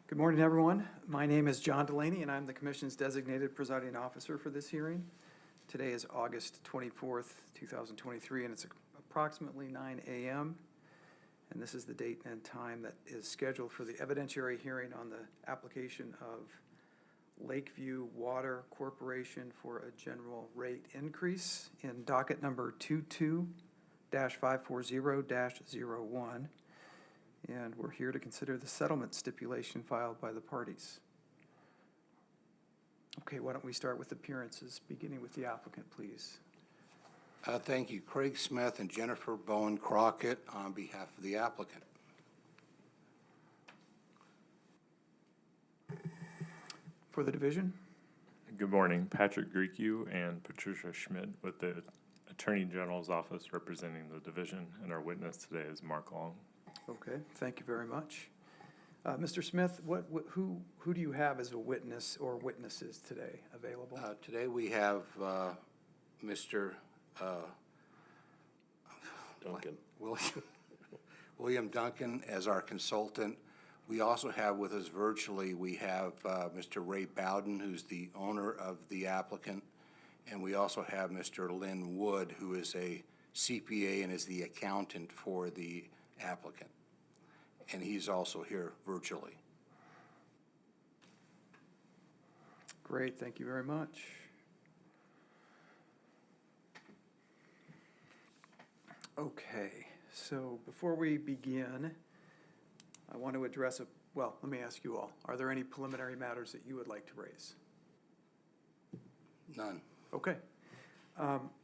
Good morning, everyone. My name is John Delaney, and I'm the Commission's designated presiding officer for this hearing. Today is August 24th, 2023, and it's approximately 9 a.m. And this is the date and time that is scheduled for the evidentiary hearing on the application of Lakeview Water Corporation for a general rate increase in docket number 22-540-01. And we're here to consider the settlement stipulation filed by the parties. Okay, why don't we start with appearances, beginning with the applicant, please. Thank you. Craig Smith and Jennifer Bowen Crockett on behalf of the applicant. For the division? Good morning. Patrick Greekew and Patricia Schmidt with the Attorney General's Office representing the division, and our witness today is Mark Long. Okay, thank you very much. Mr. Smith, who do you have as a witness or witnesses today available? Today we have Mr. Duncan. William Duncan as our consultant. We also have with us virtually, we have Mr. Ray Bowden, who's the owner of the applicant, and we also have Mr. Lynn Wood, who is a CPA and is the accountant for the applicant. And he's also here virtually. Great, thank you very much. Okay, so before we begin, I want to address well, let me ask you all, are there any preliminary matters that you would like to raise? None. Okay.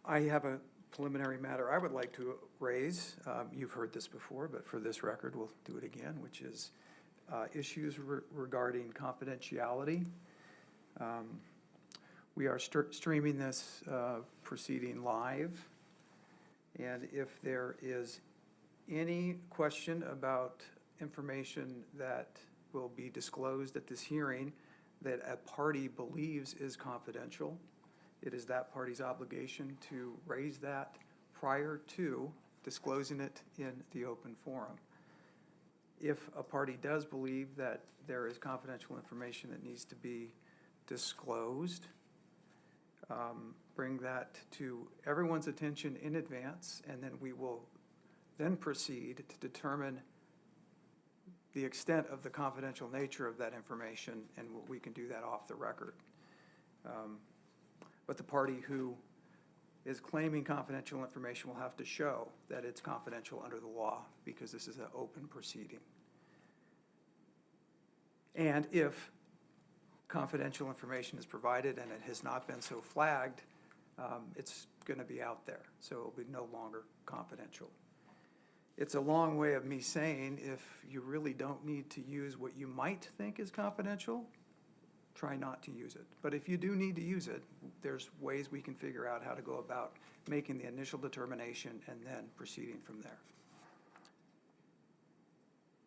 I have a preliminary matter I would like to raise. You've heard this before, but for this record, we'll do it again, which is issues regarding confidentiality. We are streaming this proceeding live, and if there is any question about information that will be disclosed at this hearing that a party believes is confidential, it is that party's obligation to raise that prior to disclosing it in the open forum. If a party does believe that there is confidential information that needs to be disclosed, bring that to everyone's attention in advance, and then we will then proceed to determine the extent of the confidential nature of that information, and we can do that off the record. But the party who is claiming confidential information will have to show that it's confidential under the law, because this is an open proceeding. And if confidential information is provided and it has not been so flagged, it's going to be out there, so it will be no longer confidential. It's a long way of me saying if you really don't need to use what you might think is confidential, try not to use it. But if you do need to use it, there's ways we can figure out how to go about making the initial determination and then proceeding from there.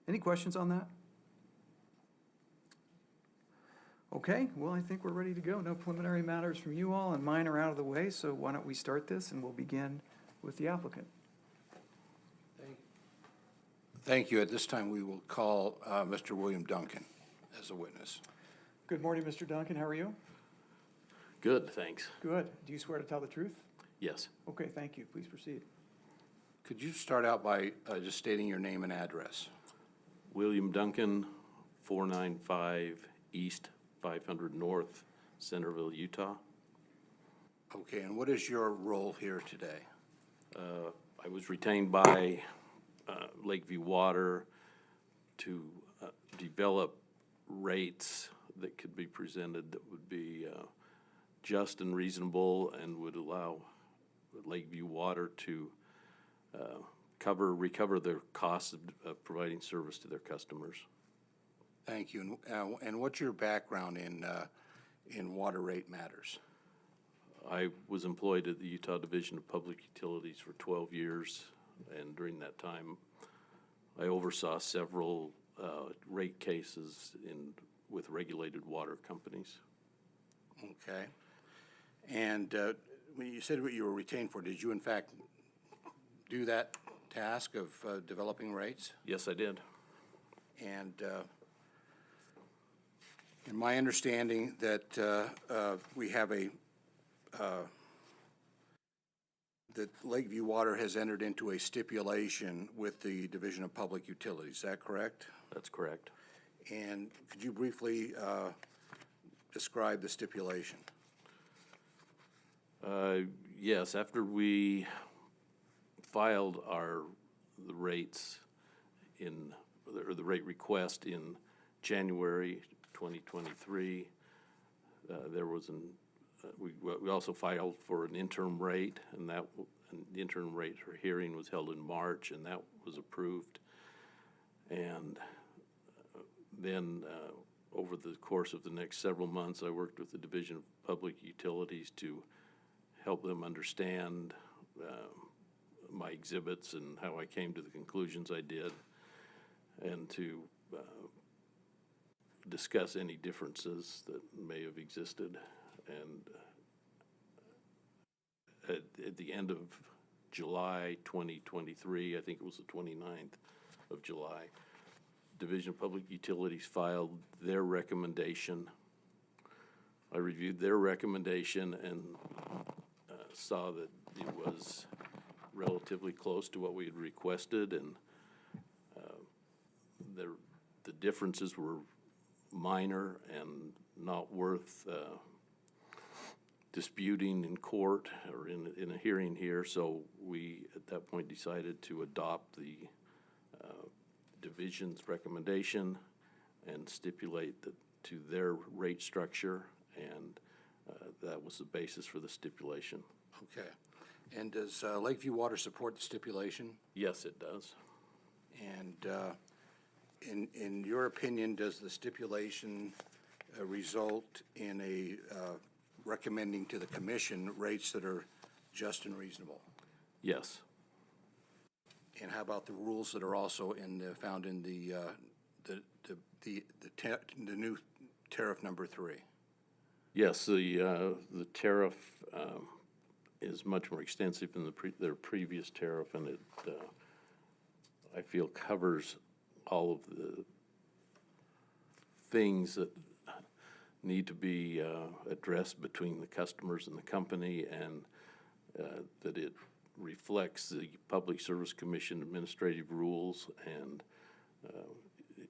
Any questions on that? Okay, well, I think we're ready to go. No preliminary matters from you all, and mine are out of the way, so why don't we start this, and we'll begin with the applicant. Thank you. At this time, we will call Mr. William Duncan as a witness. Good morning, Mr. Duncan. How are you? Good, thanks. Good. Do you swear to tell the truth? Yes. Okay, thank you. Please proceed. Could you start out by just stating your name and address? William Duncan, 495 East 500 North, Centerville, Utah. Okay, and what is your role here today? I was retained by Lakeview Water to develop rates that could be presented that would be just and reasonable and would allow Lakeview Water to recover their costs of providing service to their customers. Thank you. And what's your background in water rate matters? I was employed at the Utah Division of Public Utilities for 12 years, and during that time, I oversaw several rate cases with regulated water companies. Okay. And when you said what you were retained for, did you in fact do that task of developing rates? Yes, I did. And And my understanding that we have that Lakeview Water has entered into a stipulation with the Division of Public Utilities, is that correct? That's correct. And could you briefly describe the stipulation? Yes, after we filed the rates or the rate request in January 2023, there was we also filed for an interim rate, and the interim rate hearing was held in March, and that was approved. And then over the course of the next several months, I worked with the Division of Public Utilities to help them understand my exhibits and how I came to the conclusions I did, and to discuss any differences that may have existed. And at the end of July 2023, I think it was the 29th of July, Division of Public Utilities filed their recommendation. I reviewed their recommendation and saw that it was relatively close to what we had requested, and the differences were minor and not worth disputing in court or in a hearing here. So we, at that point, decided to adopt the division's recommendation and stipulate that to their rate structure, and that was the basis for the stipulation. Okay. And does Lakeview Water support the stipulation? Yes, it does. And in your opinion, does the stipulation result in a recommending to the commission rates that are just and reasonable? Yes. And how about the rules that are also found in the new tariff number 3? Yes, the tariff is much more extensive than their previous tariff, and it, I feel, covers all of the things that need to be addressed between the customers and the company, and that it reflects the Public Service Commission administrative rules, and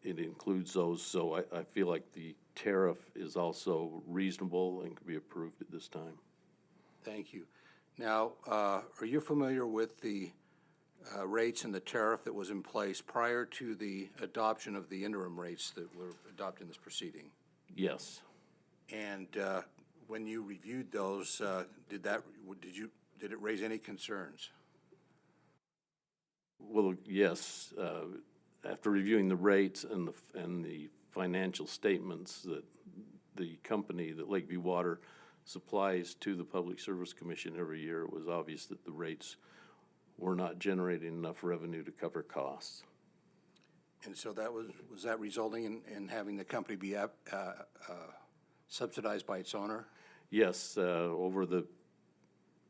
it includes those. So I feel like the tariff is also reasonable and can be approved at this time. Thank you. Now, are you familiar with the rates and the tariff that was in place prior to the adoption of the interim rates that were adopted in this proceeding? Yes. And when you reviewed those, did it raise any concerns? Well, yes. After reviewing the rates and the financial statements that the company, that Lakeview Water, supplies to the Public Service Commission every year, it was obvious that the rates were not generating enough revenue to cover costs. And so that was that resulting in having the company be subsidized by its owner? Yes,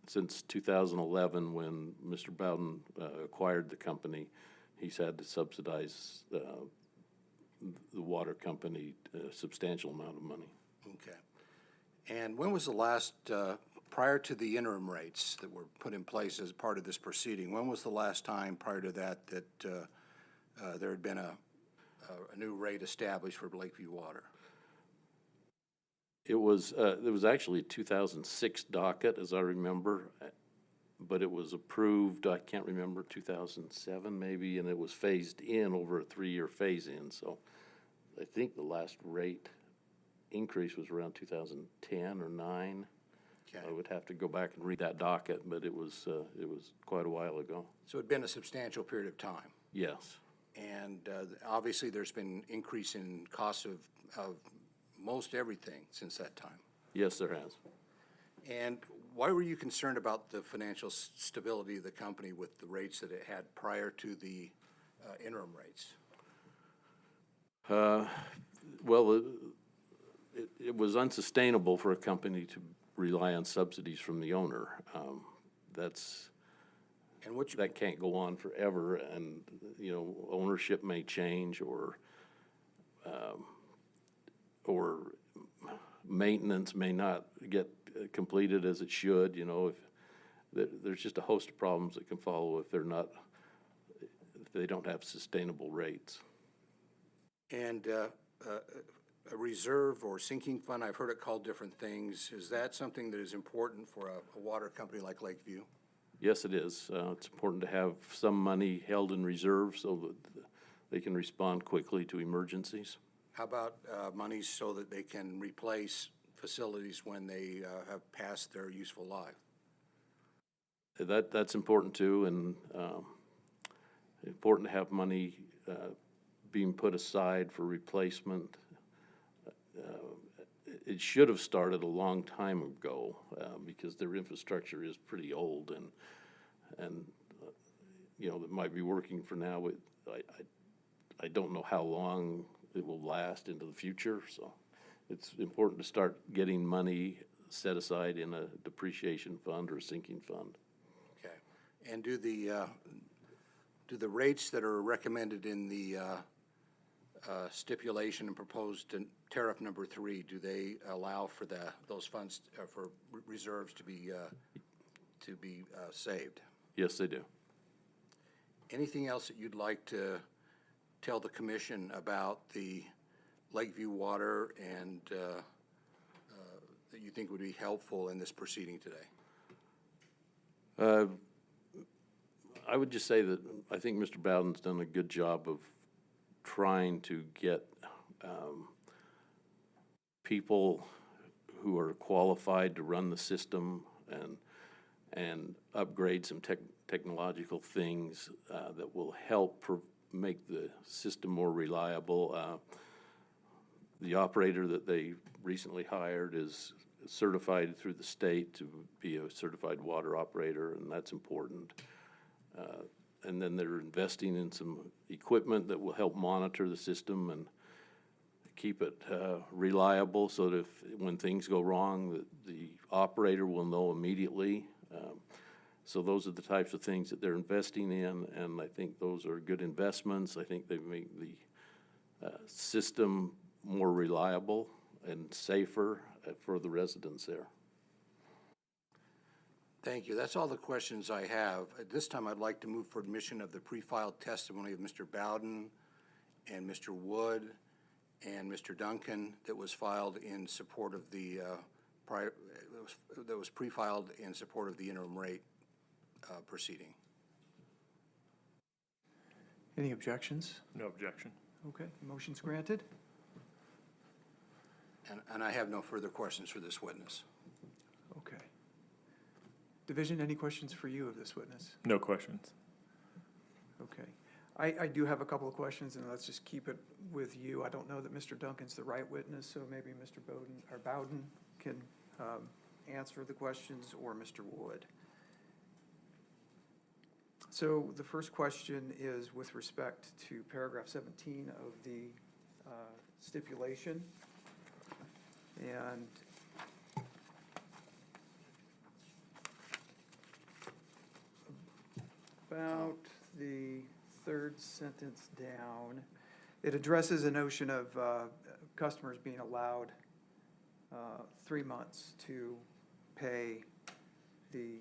since 2011, when Mr. Bowden acquired the company, he's had to subsidize the water company a substantial amount of money. Okay. And when was the last, prior to the interim rates that were put in place as part of this proceeding, when was the last time prior to that there had been a new rate established for Lakeview Water? It was actually a 2006 docket, as I remember, but it was approved, I can't remember, 2007 maybe, and it was phased in over a 3-year phase-in. So I think the last rate increase was around 2010 or 9. Okay. I would have to go back and read that docket, but it was quite a while ago. So it'd been a substantial period of time. Yes. And obviously there's been increase in costs of most everything since that time. Yes, there has. And why were you concerned about the financial stability of the company with the rates that it had prior to the interim rates? Well, it was unsustainable for a company to rely on subsidies from the owner. That can't go on forever, and ownership may change, or maintenance may not get completed as it should, you know, there's just a host of problems that can follow if they don't have sustainable rates. And a reserve or sinking fund, I've heard it called different things. Is that something that is important for a water company like Lakeview? Yes, it is. It's important to have some money held in reserve so that they can respond quickly to emergencies. How about money so that they can replace facilities when they have passed their useful life? That's important too, and important to have money being put aside for replacement. It should have started a long time ago because their infrastructure is pretty old, and you know, that might be working for now. I don't know how long it will last into the future, so it's important to start getting money set aside in a depreciation fund or a sinking fund. Okay. And do the rates that are recommended in the stipulation and proposed in tariff number 3, do they allow for those funds for reserves to be saved? Yes, they do. Anything else that you'd like to tell the commission about the Lakeview water and that you think would be helpful in this proceeding today? I would just say that I think Mr. Bowden's done a good job of trying to get people who are qualified to run the system and upgrade some technological things that will help make the system more reliable. The operator that they recently hired is certified through the state to be a certified water operator, and that's important. And then they're investing in some equipment that will help monitor the system and keep it reliable so that when things go wrong, the operator will know immediately. So those are the types of things that they're investing in, and I think those are good investments. I think they make the system more reliable and safer for the residents there. Thank you. That's all the questions I have. At this time, I'd like to move for admission of the pre-filed testimony of Mr. Bowden and Mr. Wood and Mr. Duncan that was filed in support of the that was pre-filed in support of the interim rate proceeding. Any objections? No objection. Okay, motion's granted. And I have no further questions for this witness. Okay. Division, any questions for you of this witness? No questions. Okay. I do have a couple of questions, and let's just keep it with you. I don't know that Mr. Duncan's the right witness, so maybe Mr. Bowden can answer the questions, or Mr. Wood. So the first question is with respect to paragraph 17 of the stipulation. And about the third sentence down, it addresses a notion of customers being allowed 3 months to pay the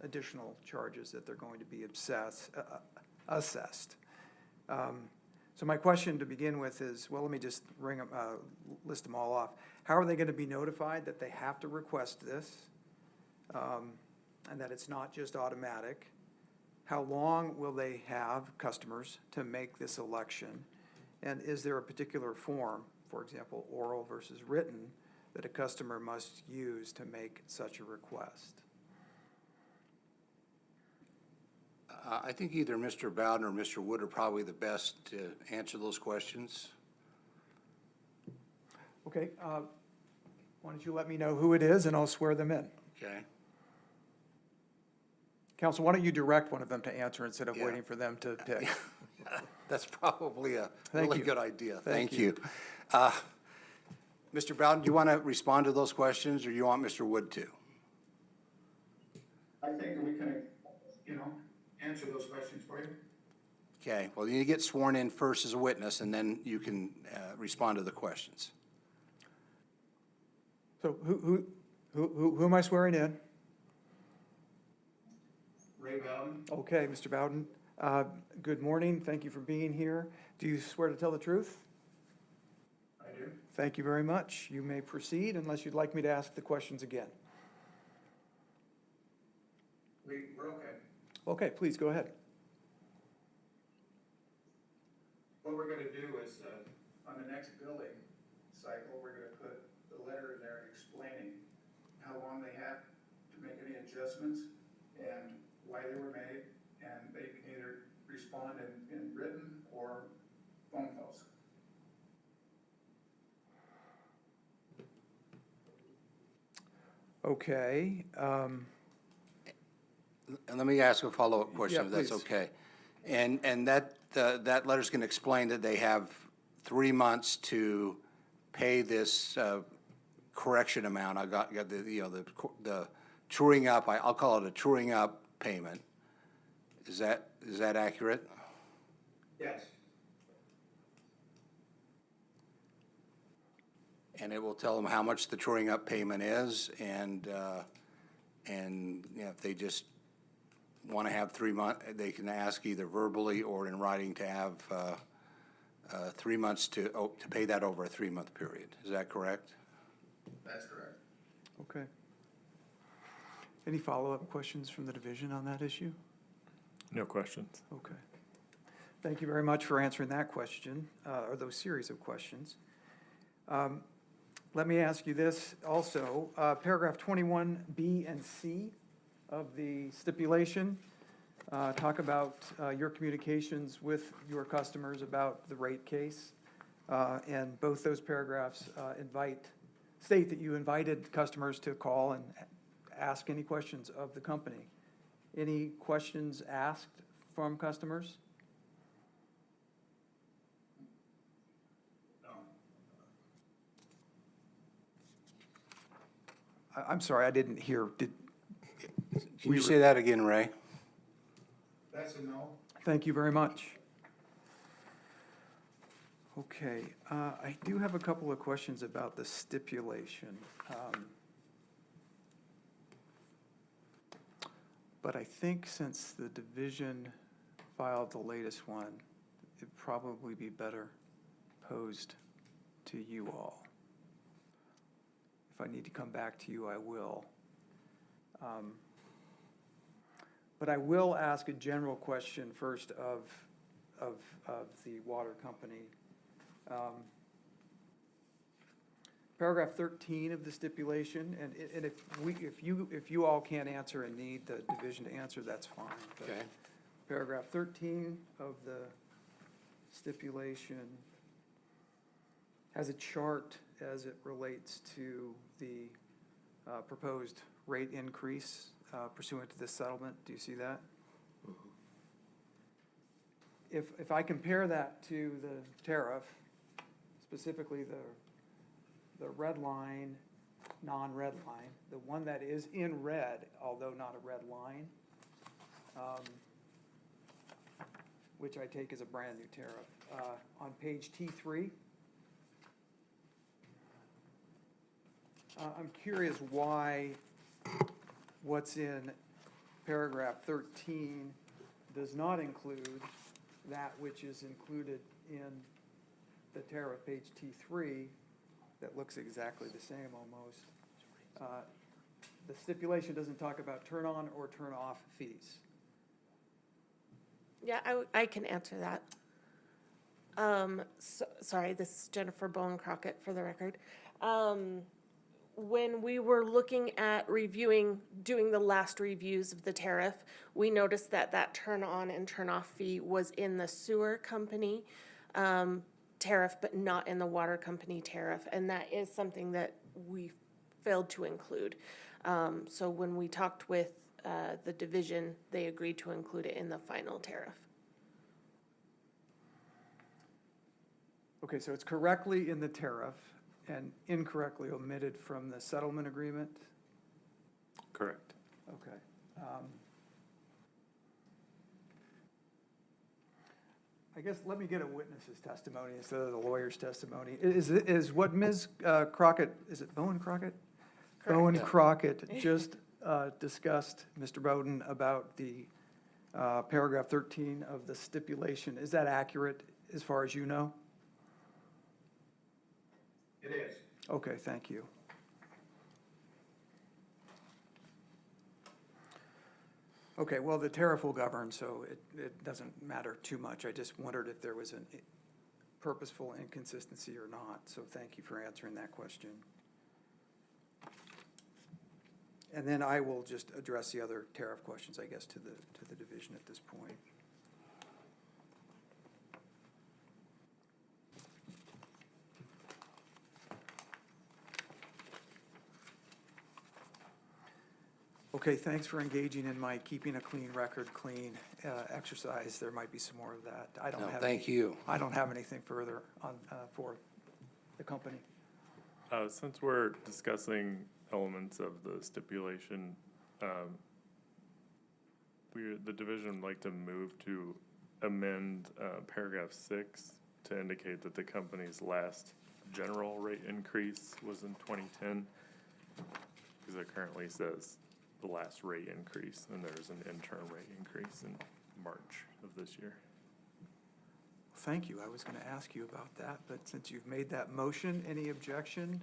additional charges that they're going to be assessed. So my question to begin with is, well, let me just list them all off. How are they going to be notified that they have to request this and that it's not just automatic? How long will they have, customers, to make this election? And is there a particular form, for example, oral versus written, that a customer must use to make such a request? I think either Mr. Bowden or Mr. Wood are probably the best to answer those questions. Okay, why don't you let me know who it is, and I'll swear them in. Okay. Counsel, why don't you direct one of them to answer instead of Yeah. waiting for them to pick? That's probably a Thank really you. good idea. Thank Thank you. Mr. Bowden, do you want to respond to those questions, or you want Mr. Wood to? I think we can, answer those questions for you. Okay, well, you get sworn in first as a witness, and then you can respond to the questions. So who am I swearing in? Ray Bowden? Okay, Mr. Bowden. Good morning. Thank you for being here. Do you swear to tell the truth? I do. Thank you very much. You may proceed unless you'd like me to ask the questions again. We're okay. Okay, please go ahead. What we're gonna do is, on the next billing cycle, we're gonna put the letter in there explaining how long they have to make any adjustments and why they were made, and they can either respond in written or phone calls. Okay, And let me ask a follow-up question, Yeah, if that's please. okay. And that letter's gonna explain that they have 3 months to pay this correction amount. I got the truing up, I'll call it a truing up payment. Is that accurate? Yes. And it will tell them how much the truing up payment is, and if they just want to have 3 months, they can ask either verbally or in writing to have 3 months to pay that over a 3-month period. Is that correct? That's correct. okay. Any follow-up questions from the division on that issue? No questions. Okay. Thank you very much for answering that question, or those series of questions. Let me ask you this also. Paragraph 21B and C of the stipulation talk about your communications with your customers about the rate case. And both those paragraphs state that you invited customers to call and ask any questions of the company. Any questions asked from customers? No. I'm sorry, I didn't hear. Can you say that again, Ray? That's a no. Thank you very much. Okay, I do have a couple of questions about the stipulation. But I think since the division filed the latest one, it'd probably be better posed to you all. If I need to come back to you, I will. But I will ask a general question first of the water company. Paragraph 13 of the stipulation, and if you all can't answer and need the division to answer, that's fine. But Okay. Paragraph 13 of the stipulation has a chart as it relates to the proposed rate increase pursuant to this settlement. Do you see that? If I compare that to the tariff, specifically the red line, non-red line, the one that is in red, although not a red line, which I take as a brand new tariff. On page T3, I'm curious why what's in paragraph 13 does not include that which is included in the tariff, page T3, that looks exactly the same almost. The stipulation doesn't talk about turn on or turn off fees. Yeah, I can answer that. Sorry, this is Jennifer Bowen Crockett for the record. When we were looking at doing the last reviews of the tariff, we noticed that turn on and turn off fee was in the sewer company tariff, but not in the water company tariff. And that is something that we failed to include. So when we talked with the division, they agreed to include it in the final tariff. Okay, so it's correctly in the tariff and incorrectly omitted from the settlement agreement? Correct. Okay. I guess let me get a witness's testimony instead of the lawyer's testimony. Is what Ms. Crockett, is it Bowen Crockett? Bowen Correct. Crockett just discussed, Mr. Bowden, about the paragraph 13 of the stipulation. Is that accurate as far as you know? It is. Okay, thank you. Okay, well, the tariff will govern, so it doesn't matter too much. I just wondered if there was a purposeful inconsistency or not, so thank you for answering that question. And then I will just address the other tariff questions, I guess, to the division at this point. Okay, thanks for engaging in my keeping a clean record clean exercise. There might be some more of that. I don't No, have. thank you. I don't have anything further on, for the company. Since we're discussing elements of the stipulation, the division would like to move to amend paragraph 6 to indicate that the company's last general rate increase was in 2010, because it currently says the last rate increase, and there's an interim rate increase in March of this year. Thank you. I was going to ask you about that, but since you've made that motion, any objection?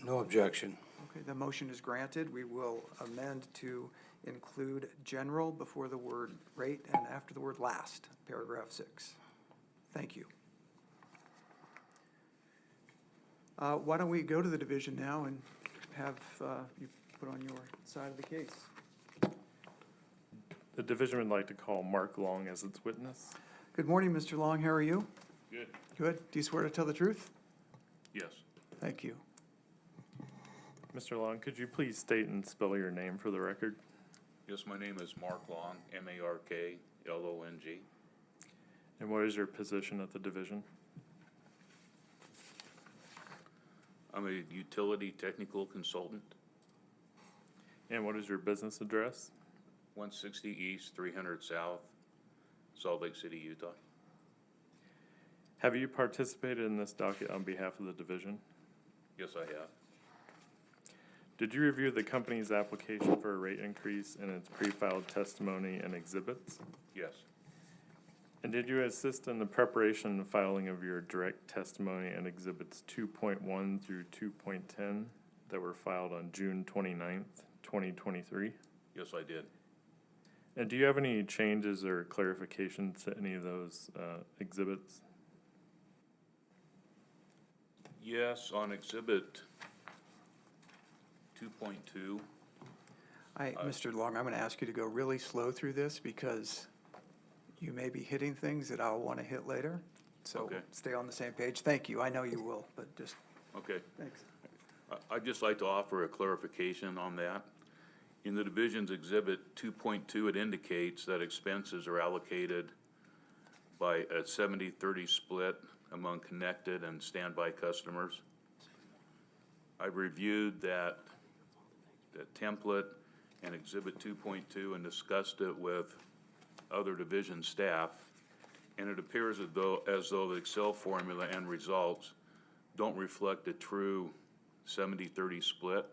No objection. Okay, the motion is granted. We will amend to include general before the word rate and after the word last, paragraph 6. Thank you. Why don't we go to the division now and have you put on your side of the case? The division would like to call Mark Long as its witness. Good morning, Mr. Long. How are you? Good, Good. Do you swear to tell the truth? yes. Thank you. Mr. Long, could you please state and spell your name for the record? Yes, my name is Mark Long, M-A-R-K-L-O-N-G. And what is your position at the division? I'm a utility technical consultant, And what is your business address? 160 East, 300 South, Salt Lake City, Utah. Have you participated in this docket on behalf of the division? Yes, I have. Did you review the company's application for a rate increase and its pre-filed testimony and exhibits? Yes, And did you assist in the preparation and filing of your direct testimony and exhibits 2.1 through 2.10 that were filed on June 29th, 2023? yes, I did. And do you have any changes or clarifications to any of those exhibits? Yes, on exhibit 2.2, Mr. Long, I'm going to ask you to go really slow through this because you may be hitting things that I'll want to hit later. So Okay. stay on the same page. Thank you. I know you will, but just, okay. thanks. I'd just like to offer a clarification on that. In the division's exhibit 2.2, it indicates that expenses are allocated by a 70-30 split among connected and standby customers. I've reviewed that template and exhibit 2.2 and discussed it with other division staff, and it appears as though the Excel formula and results don't reflect a true 70-30 split.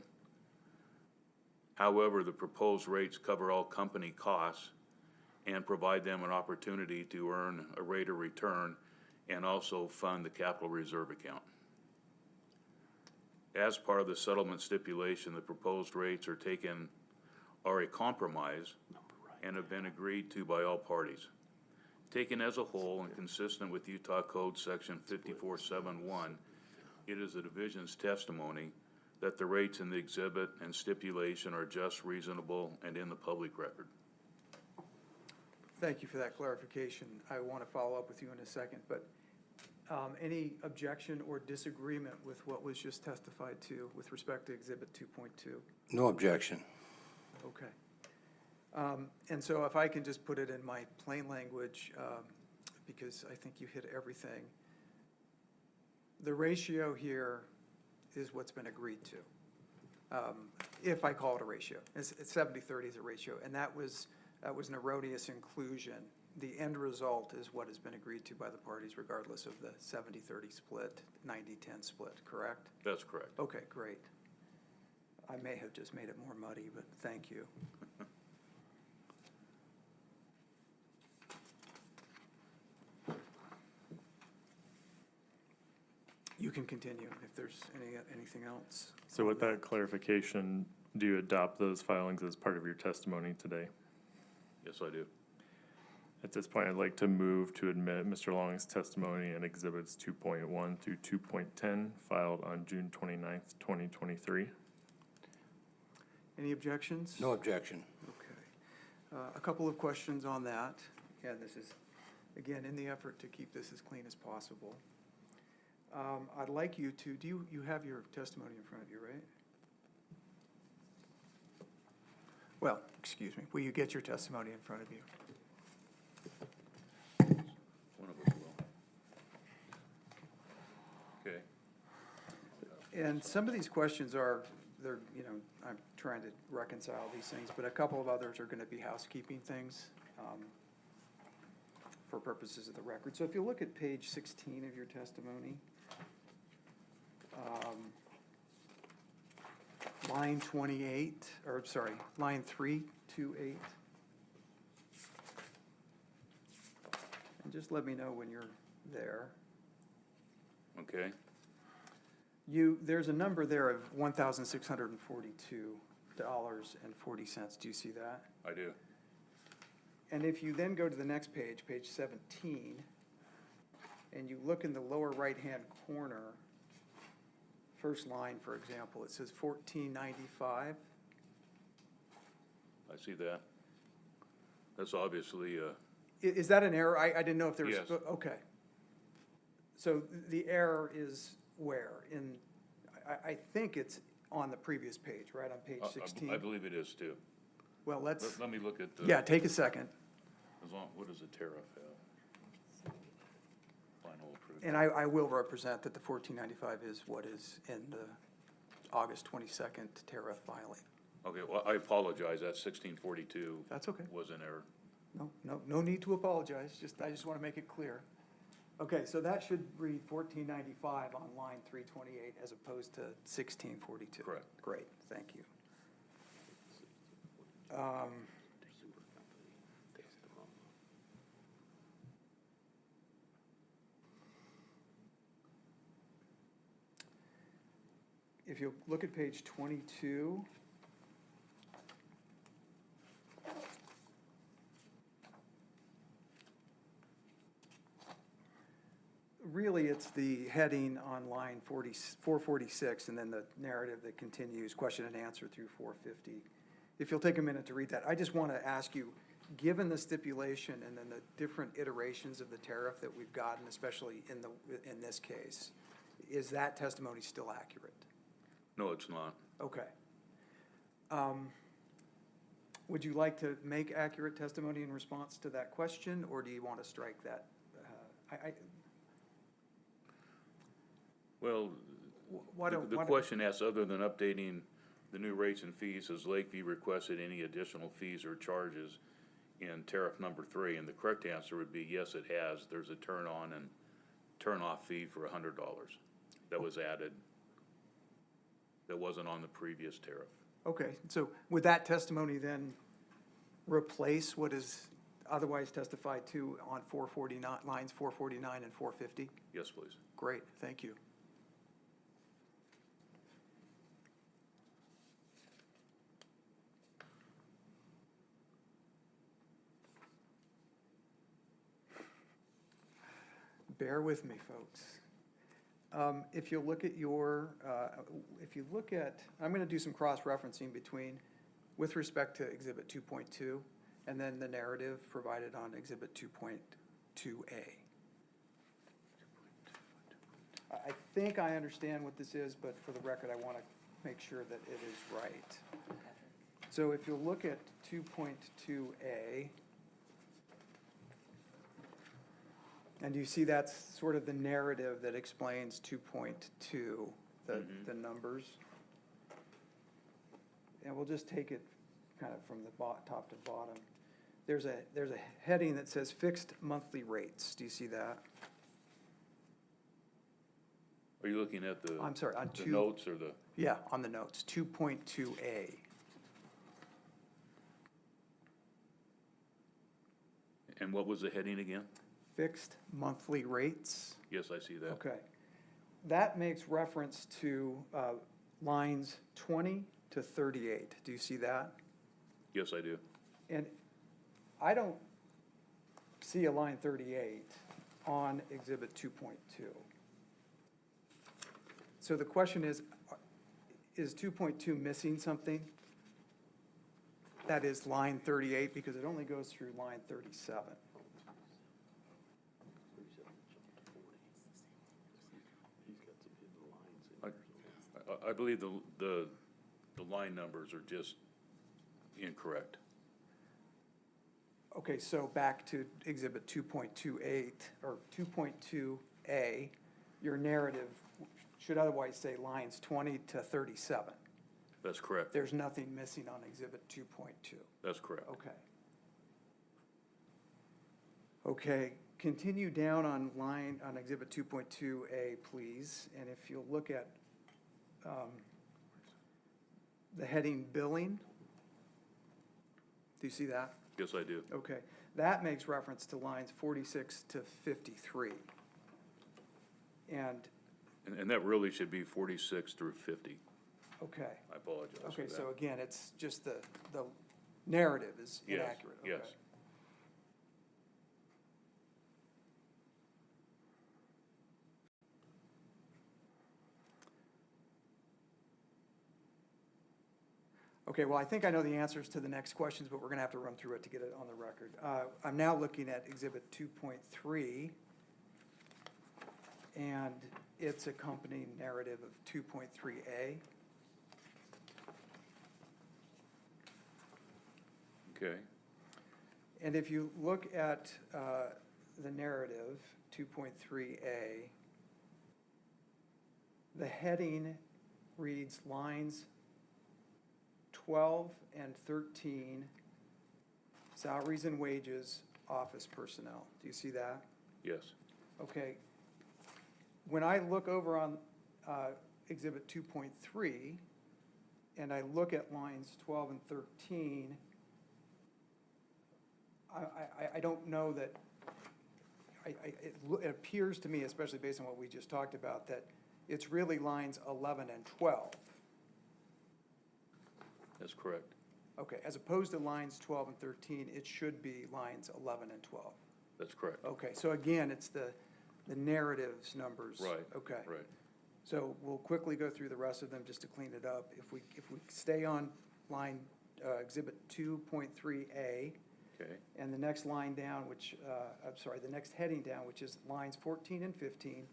However, the proposed rates cover all company costs and provide them an opportunity to earn a rate of return and also fund the capital reserve account. As part of the settlement stipulation, the proposed rates are a compromise and have been agreed to by all parties. Taken as a whole and consistent with Utah Code Section 5471, it is the division's testimony that the rates in the exhibit and stipulation are just, reasonable, and in the public record. Thank you for that clarification. I want to follow up with you in a second, but any objection or disagreement with what was just testified to with respect to Exhibit 2.2? No objection. Okay. And so if I can just put it in my plain language, because I think you hit everything. The ratio here is what's been agreed to. If I call it a ratio, it's 70-30 is a ratio, and that was an erroneous inclusion. The end result is what has been agreed to by the parties regardless of the 70-30 split, 90-10 split, correct? That's correct. Okay, great. I may have just made it more muddy, but thank you. You can continue if there's anything else. So with that clarification, do you adopt those filings as part of your testimony today? Yes, I do. At this point, I'd like to move to admit Mr. Long's testimony in exhibits 2.1 through 2.10 filed on June 29th, 2023. Any objections? No objection. Okay. A couple of questions on that, and this is, again, in the effort to keep this as clean as possible. I'd like you to, you have your testimony in front of you, right? Well, excuse me, will you get your testimony in front of you? One of us will. Okay. And some of these questions are, they're, you know, I'm trying to reconcile these things, but a couple of others are gonna be housekeeping things, for purposes of the record. So if you look at page 16 of your testimony, line 28, or sorry, line 328. And just let me know when you're there. Okay. There's a number there of $1,642.40. Do you see that? I do. And if you then go to the next page, page 17, and you look in the lower right-hand corner, first line, for example, it says $14.95. I see that. That's obviously, Is that an error? I didn't know if there was. Yes. Okay. So the error is where? I think it's on the previous page, right, on page 16? I believe it is too. Well, let's, Let me look at the. yeah, take a second. What does the tariff have? Final approved. And I will represent that the $14.95 is what is in the August 22nd tariff filing. Okay, well, I apologize, that 1642 That's okay. was an error. No need to apologize, I just want to make it clear. Okay, so that should read $14.95 on line 328 as opposed to 1642. Correct. Great, thank you. If you look at page 22, really, it's the heading on line 446, and then the narrative that continues, question and answer through 450. If you'll take a minute to read that, I just want to ask you, given the stipulation and then the different iterations of the tariff that we've gotten, especially in this case, is that testimony still accurate? No, it's not. Okay. Would you like to make accurate testimony in response to that question, or do you want to strike that? Well, Why don't- the why don't- question asks, other than updating the new rates and fees, has Lakeview requested any additional fees or charges in tariff number 3? And the correct answer would be, yes, it has. There's a turn on and turn off fee for $100 that was added. That wasn't on the previous tariff. Okay, so would that testimony then replace what is otherwise testified to on 449, lines 449 and 450? Yes, please. Great, thank you. Bear with me, folks. If you look at your, I'm going to do some cross-referencing between, with respect to Exhibit 2.2, and then the narrative provided on Exhibit 2.2A. I think I understand what this is, but for the record, I want to make sure that it is right. So if you look at 2.2A, and you see that's sort of the narrative that explains 2.2, the numbers. And we'll just take it kind of from the top to bottom. There's a heading that says fixed monthly rates. Do you see that? Are you looking at the? I'm sorry, on The two. notes or the, Yeah, on the notes, 2.2A. and what was the heading again? Fixed monthly rates. Yes, I see that. Okay. That makes reference to lines 20 to 38. Do you see that? Yes, I do. And I don't see a line 38 on Exhibit 2.2. So the question is 2.2 missing something? That is line 38, because it only goes through line 37. I believe the line numbers are just incorrect. Okay, so back to Exhibit 2.28, or 2.2A, your narrative should otherwise say lines 20 to 37. That's correct. There's nothing missing on Exhibit 2.2. That's correct. Okay. Okay, continue down on Exhibit 2.2A, please, and if you'll look at the heading billing. Do you see that? Yes, I do. Okay, that makes reference to lines 46 to 53. And, And that really should be 46 through 50. okay, I apologize for okay, that. so again, it's just the narrative is Yes, inaccurate. Okay. yes. Okay, well, I think I know the answers to the next questions, but we're gonna have to run through it to get it on the record. I'm now looking at Exhibit 2.3, and its accompanying narrative of 2.3A. Okay, And if you look at the narrative, 2.3A, the heading reads lines 12 and 13, salaries and wages, office personnel. Do you see that? yes. Okay. When I look over on Exhibit 2.3, and I look at lines 12 and 13, I don't know that, it appears to me, especially based on what we just talked about, that it's really lines 11 and 12. That's correct. Okay, as opposed to lines 12 and 13, it should be lines 11 and 12. That's correct. Okay, so again, it's the narratives numbers. Right. Okay. Right. So we'll quickly go through the rest of them just to clean it up. If we stay on line, Exhibit 2.3A, Okay, and the next line down, the next heading down, which is lines 14 and 15,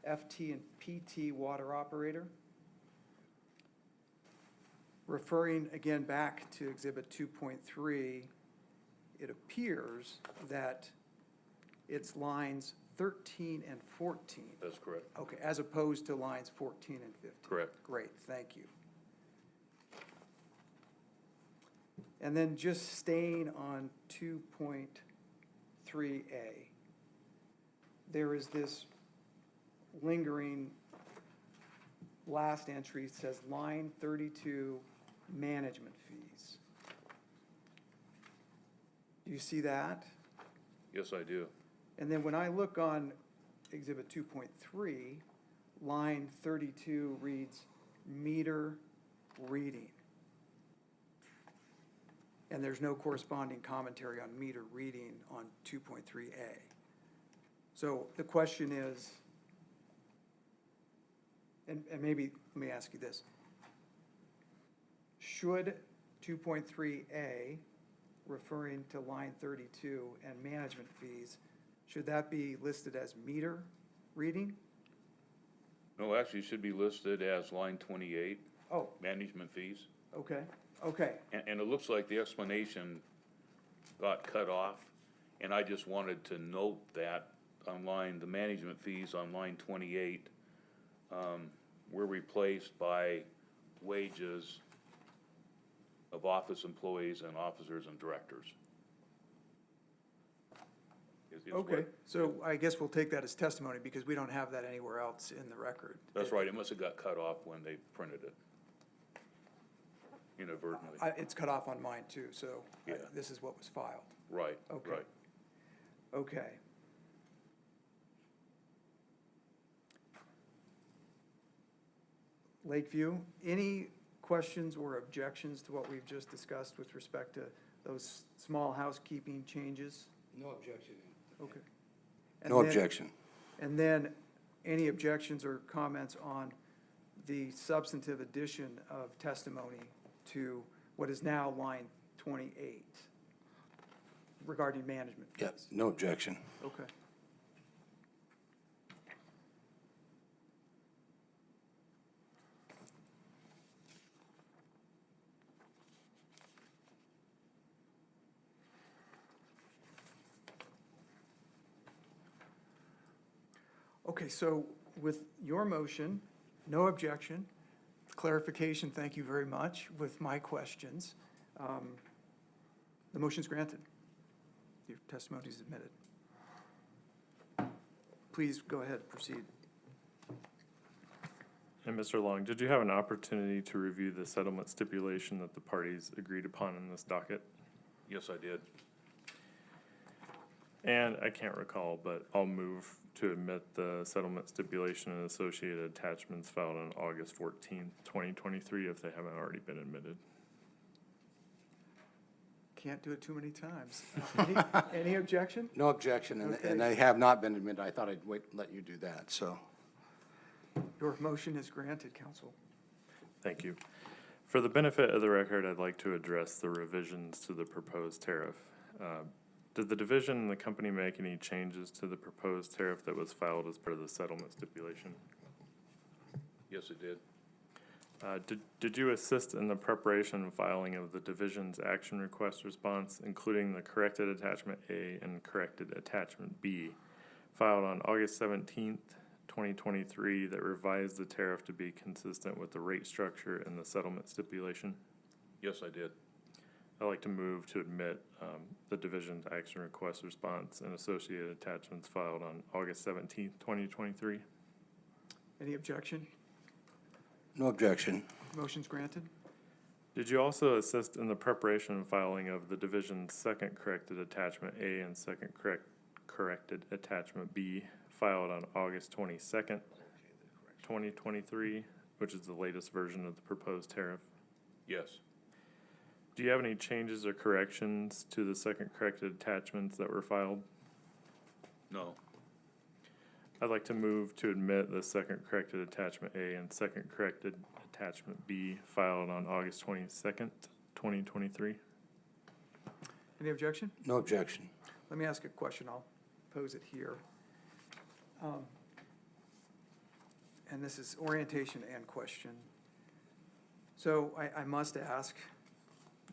FT and PT water operator. Referring again back to Exhibit 2.3, it appears that it's lines 13 and 14. that's correct. Okay, as opposed to lines 14 and 15. Correct. Great, thank you. And then just staying on 2.3A, there is this lingering last entry, says line 32, management fees. Do you see that? Yes, I do. And then when I look on Exhibit 2.3, line 32 reads meter reading. And there's no corresponding commentary on meter reading on 2.3A. So the question is, and maybe, let me ask you this. Should 2.3A, referring to line 32 and management fees, should that be listed as meter reading? No, actually, it should be listed as line 28, Oh, management fees. okay, okay, And it looks like the explanation got cut off, and I just wanted to note that on line, the management fees on line 28 were replaced by wages of office employees and officers and directors. is what- Okay, so I guess we'll take that as testimony because we don't have that anywhere else in the record. That's right, it must have got cut off when they printed it. Inadvertently, It's cut off on mine too, so Yeah. this is what was filed. right, Okay. right. Okay. Lakeview, any questions or objections to what we've just discussed with respect to those small housekeeping changes? No objection. Okay. And No then- objection. And then, any objections or comments on the substantive addition of testimony to what is now line 28 regarding management fees? Yes, no objection. Okay. Okay, so with your motion, no objection, clarification, thank you very much, with my questions, the motion's granted. Your testimony is admitted. Please go ahead, proceed. And Mr. Long, did you have an opportunity to review the settlement stipulation that the parties agreed upon in this docket? Yes, I did. And I can't recall, but I'll move to admit the settlement stipulation and associated attachments filed on August 14th, 2023, if they haven't already been admitted. Can't do it too many times. Any objection? No objection, and Okay. they have not been admitted. I thought I'd wait, let you do that, so. Your motion is granted, counsel. Thank you. For the benefit of the record, I'd like to address the revisions to the proposed tariff. Did the division and the company make any changes to the proposed tariff that was filed as part of the settlement stipulation? Yes, it did. Did you assist in the preparation and filing of the division's action request response, including the corrected attachment A and corrected attachment B, filed on August 17th, 2023, that revised the tariff to be consistent with the rate structure and the settlement stipulation? Yes, I did. I'd like to move to admit the division's action request response and associated attachments filed on August 17th, 2023. Any objection? No objection. Motion's granted. Did you also assist in the preparation and filing of the division's second corrected attachment A and second corrected attachment B, filed on August 22nd, 2023, which is the latest version of the proposed tariff? Yes. Do you have any changes or corrections to the second corrected attachments that were filed? No. I'd like to move to admit the second corrected attachment A and second corrected attachment B, filed on August 22nd, 2023. Any objection? No objection. Let me ask a question. I'll pose it here. And this is orientation and question. So I must ask,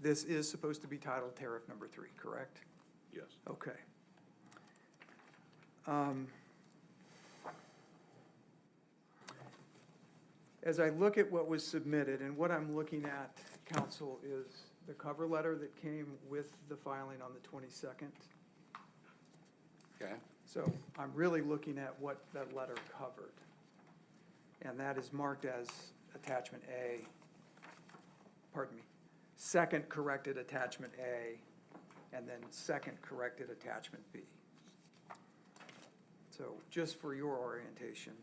this is supposed to be titled tariff number 3, correct? Yes. Okay. As I look at what was submitted, and what I'm looking at, counsel, is the cover letter that came with the filing on the 22nd. Okay? So I'm really looking at what that letter covered. And that is marked as attachment A, pardon me, second corrected attachment A, and then second corrected attachment B. So just for your orientation.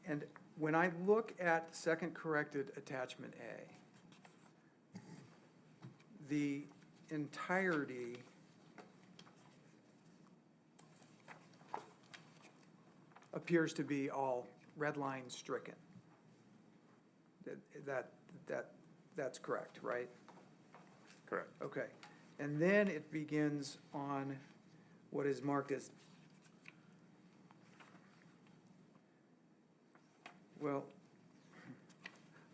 And when I look at second corrected attachment A, the entirety appears to be all red line stricken. That's correct, right? Correct. Okay. And then it begins on what is marked as, well,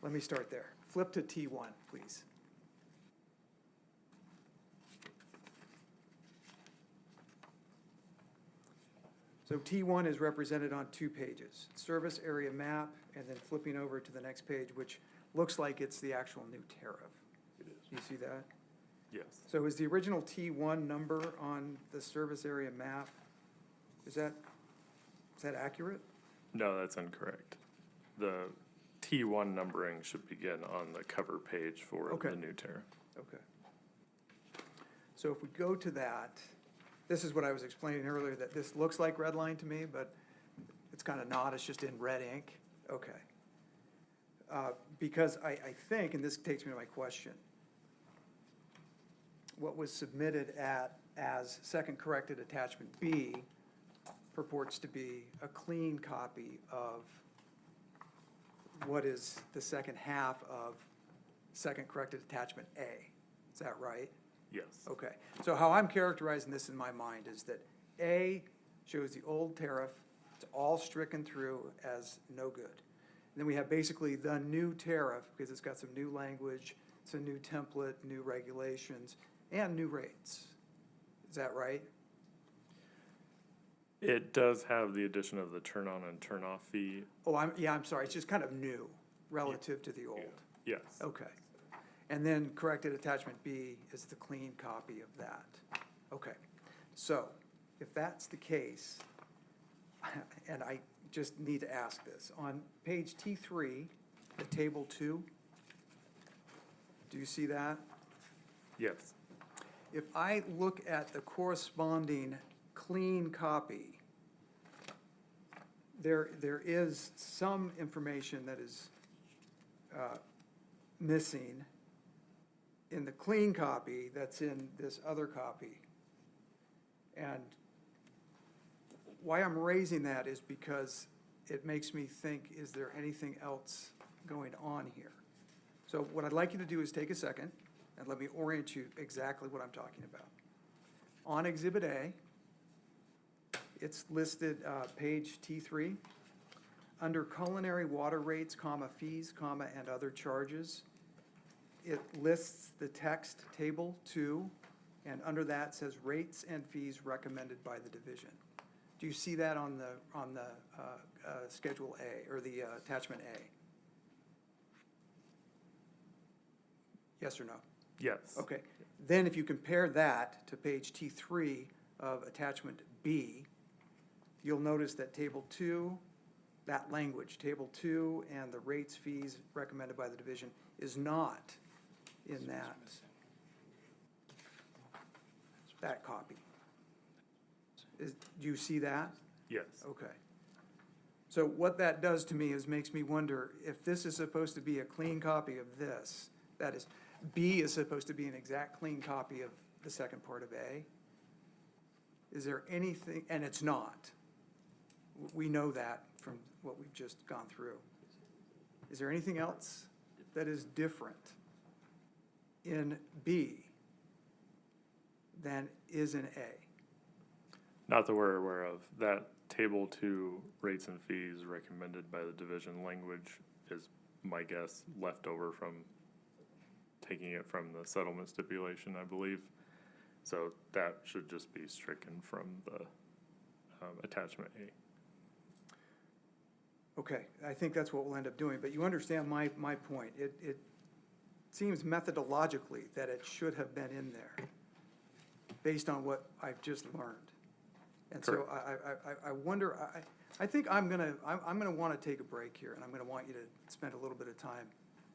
let me start there. Flip to T1, please. So T1 is represented on 2 pages. Service area map, and then flipping over to the next page, which looks like it's the actual new tariff. It is. You see that? Yes. So is the original T1 number on the service area map, is that accurate? No, that's incorrect. The T1 numbering should begin on the cover page for Okay. the new tariff. Okay. So if we go to that, this is what I was explaining earlier, that this looks like red line to me, but it's kind of not, it's just in red ink. Okay. Because I think, and this takes me to my question, what was submitted as second corrected attachment B purports to be a clean copy of what is the second half of second corrected attachment A. Is that right? Yes. Okay, so how I'm characterizing this in my mind is that A shows the old tariff, it's all stricken through as no good. And then we have basically the new tariff, because it's got some new language, it's a new template, new regulations, and new rates. Is that right? It does have the addition of the turn on and turn off fee. Oh, I'm sorry, it's just kind of new relative to the old. Yes. Okay. And then corrected attachment B is the clean copy of that. Okay. So if that's the case, and I just need to ask this, on page T3, the table 2, do you see that? Yes. If I look at the corresponding clean copy, there is some information that is missing in the clean copy that's in this other copy. And why I'm raising that is because it makes me think, is there anything else going on here? So what I'd like you to do is take a second and let me orient you exactly what I'm talking about. On Exhibit A, it's listed, page T3, under culinary water rates, comma, fees, comma, and other charges. It lists the text table 2, and under that says rates and fees recommended by the division. Do you see that on the Schedule A, or the attachment A? Yes or no? Yes. Okay, then if you compare that to page T3 of attachment B, you'll notice that table 2, that language, table 2 and the rates, fees recommended by the division is not in that copy. Do you see that? Yes. Okay. So what that does to me is makes me wonder if this is supposed to be a clean copy of this, that is, B is supposed to be an exact clean copy of the second part of A. Is there anything, and it's not. We know that from what we've just gone through. Is there anything else that is different in B than is in A? Not that we're aware of. That table 2 rates and fees recommended by the division language is, my guess, left over from taking it from the settlement stipulation, I believe. So that should just be stricken from the attachment A. Okay, I think that's what we'll end up doing, but you understand my point. It seems methodologically that it should have been in there, based on what I've just learned. And so I wonder, I think I'm gonna wanna take a break here, and I'm gonna want you to spend a little bit of time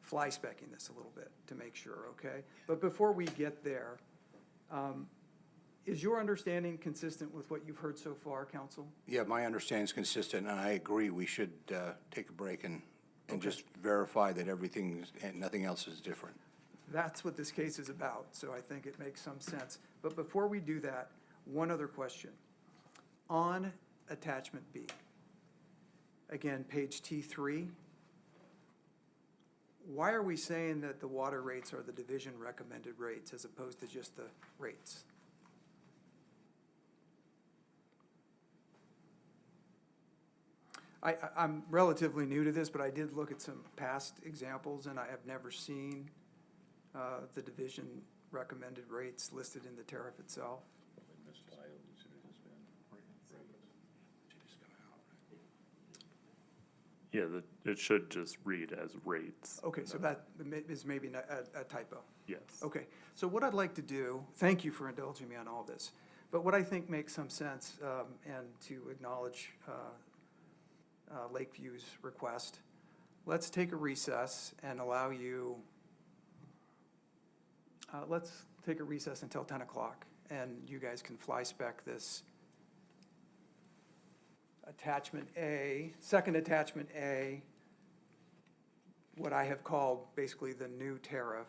fly-specking this a little bit to make sure, okay? But before we get there, is your understanding consistent with what you've heard so far, counsel? Yeah, my understanding is consistent, and I agree, we should take a break and Okay. just verify that everything's, and nothing else is different. That's what this case is about, so I think it makes some sense. But before we do that, one other question. On attachment B, again, page T3, why are we saying that the water rates are the division recommended rates as opposed to just the rates? I'm relatively new to this, but I did look at some past examples, and I have never seen the division recommended rates listed in the tariff itself. Yeah, it should just read as rates. Okay, so that is maybe a typo. Yes. Okay, so what I'd like to do, thank you for indulging me on all this, but what I think makes some sense, and to acknowledge Lakeview's request, let's take a recess and allow you, let's take a recess until 10 o'clock, and you guys can fly spec this attachment A, second attachment A, what I have called basically the new tariff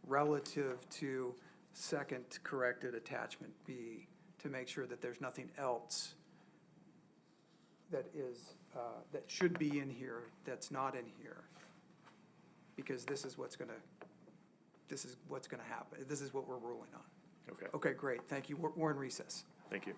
relative to second corrected attachment B, to make sure that there's nothing else that is, that should be in here that's not in here. Because this is what's gonna happen. This is what we're ruling on. Okay, Okay, great, thank you. We're in recess. thank you.